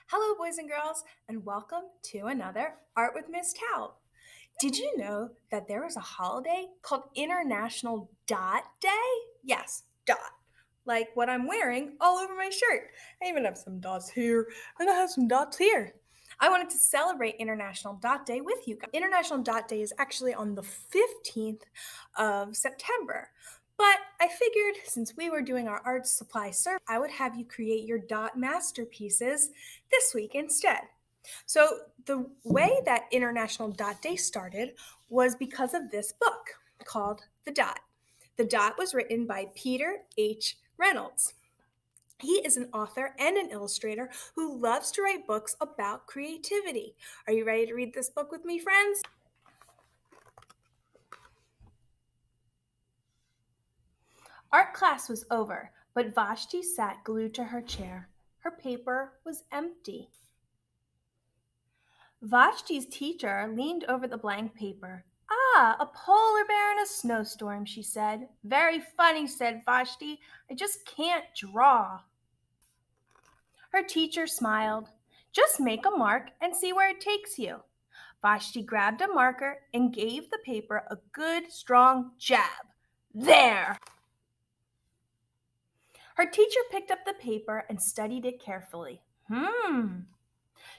Hello, boys and girls, and welcome to another Art with Miss Taub. Did you know that there is a holiday called International Dot Day? Yes, dot. Like what I'm wearing all over my shirt. I even have some dots here, and I have some dots here. I wanted to celebrate International Dot Day with you guys. International Dot Day is actually on the 15th of September. But I figured since we were doing our art supply survey, I would have you create your dot masterpieces this week instead. So, the way that International Dot Day started was because of this book called The Dot. The Dot was written by Peter H. Reynolds. He is an author and an illustrator who loves to write books about creativity. Are you ready to read this book with me, friends? Art class was over, but Vashti sat glued to her chair. Her paper was empty. Vashti's teacher leaned over the blank paper. Ah, a polar bear in a snowstorm, she said. Very funny, said Vashti. I just can't draw. Her teacher smiled. Just make a mark and see where it takes you. Vashti grabbed a marker and gave the paper a good, strong jab. There! Her teacher picked up the paper and studied it carefully.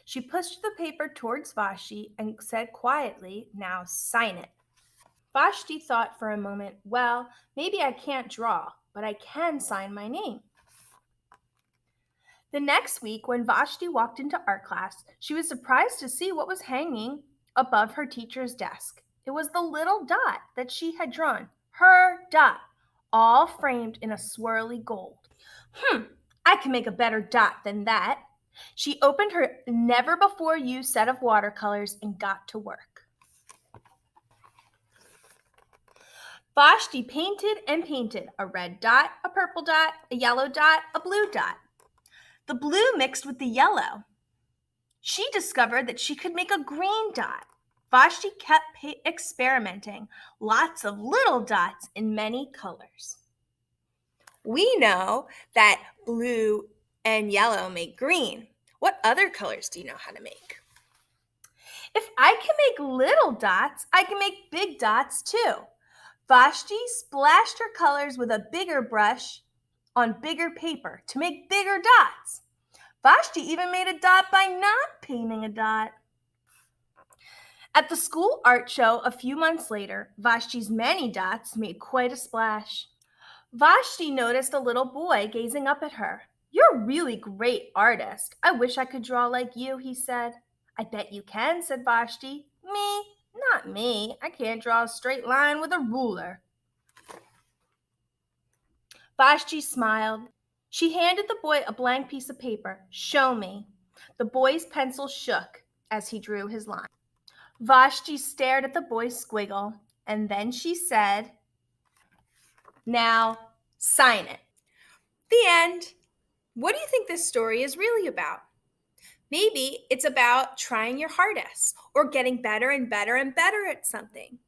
She pushed the paper towards Vashti and said quietly, now sign it. Vashti thought for a moment, well, maybe I can't draw, but I can sign my name. The next week, when Vashti walked into art class, she was surprised to see what was hanging above her teacher's desk. It was the little dot that she had drawn, her dot, all framed in a swirly gold. I can make a better dot than that. She opened her never-before-used set of watercolors and got to work. Vashti painted and painted a red dot, a purple dot, a yellow dot, a blue dot. The blue mixed with the yellow. She discovered that she could make a green dot. Vashti kept experimenting, lots of little dots in many colors. We know that blue and yellow make green. What other colors do you know how to make? If I can make little dots, I can make big dots too. Vashti splashed her colors with a bigger brush on bigger paper to make bigger dots. Vashti even made a dot by not painting a dot. At the school art show a few months later, Vashti's many dots made quite a splash. Vashti noticed a little boy gazing up at her. You're a really great artist. I wish I could draw like you, he said. I bet you can, said Vashti. Me? Not me. I can't draw a straight line with a ruler. Vashti smiled. She handed the boy a blank piece of paper. Show me. The boy's pencil shook as he drew his line. Vashti stared at the boy's squiggle, and then she said, now, sign it. The end. What do you think this story is really about? Maybe it's about trying your hardest or getting better and better and better at something.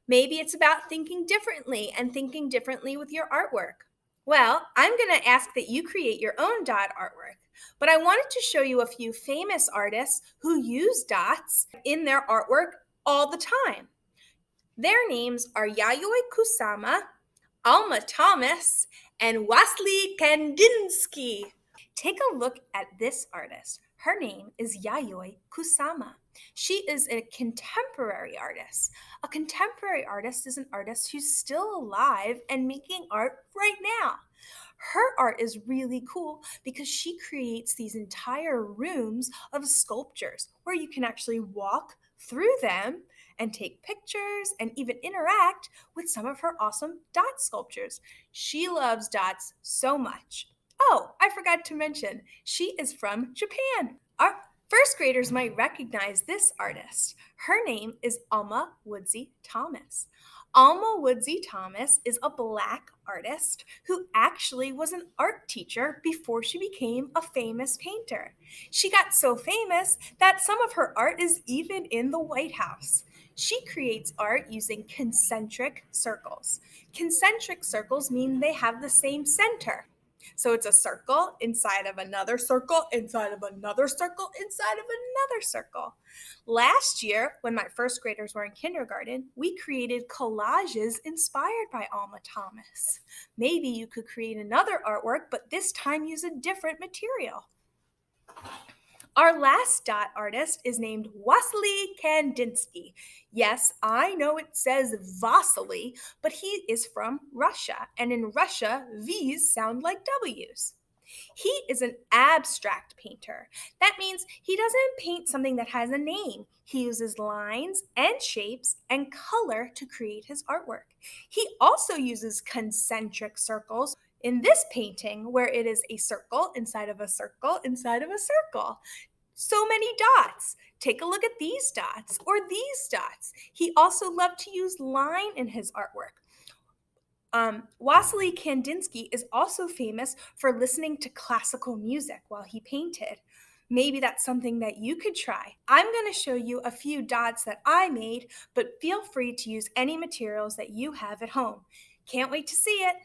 Maybe it's about thinking differently and thinking differently with your artwork. Well, I'm going to ask that you create your own dot artwork, but I wanted to show you a few famous artists who use dots in their artwork all the time. Their names are Yayoi Kusama, Alma Thomas, and Wassily Kandinsky. Take a look at this artist. Her name is Yayoi Kusama. She is a contemporary artist. A contemporary artist is an artist who's still alive and making art right now. Her art is really cool because she creates these entire rooms of sculptures where you can actually walk through them and take pictures and even interact with some of her awesome dot sculptures. She loves dots so much. Oh, I forgot to mention, she is from Japan. Our first graders might recognize this artist. Her name is Alma Woodsy Thomas. Alma Woodsy Thomas is a Black artist who actually was an art teacher before she became a famous painter. She got so famous that some of her art is even in the White House. She creates art using concentric circles. Concentric circles mean they have the same center. So it's a circle inside of another circle, inside of another circle, inside of another circle. Last year, when my first graders were in kindergarten, we created collages inspired by Alma Thomas. Maybe you could create another artwork, but this time use a different material. Our last dot artist is named Wasily Kandinsky. Yes, I know it says Vasily, but he is from Russia, and in Russia, V's sound like W's. He is an abstract painter. That means he doesn't paint something that has a name. He uses lines and shapes and color to create his artwork. He also uses concentric circles in this painting, where it is a circle inside of a circle inside of a circle. So many dots. Take a look at these dots or these dots. He also loved to use line in his artwork. Wasily Kandinsky is also famous for listening to classical music while he painted. Maybe that's something that you could try. I'm going to show you a few dots that I made, but feel free to use any materials that you have at home. Can't wait to see it.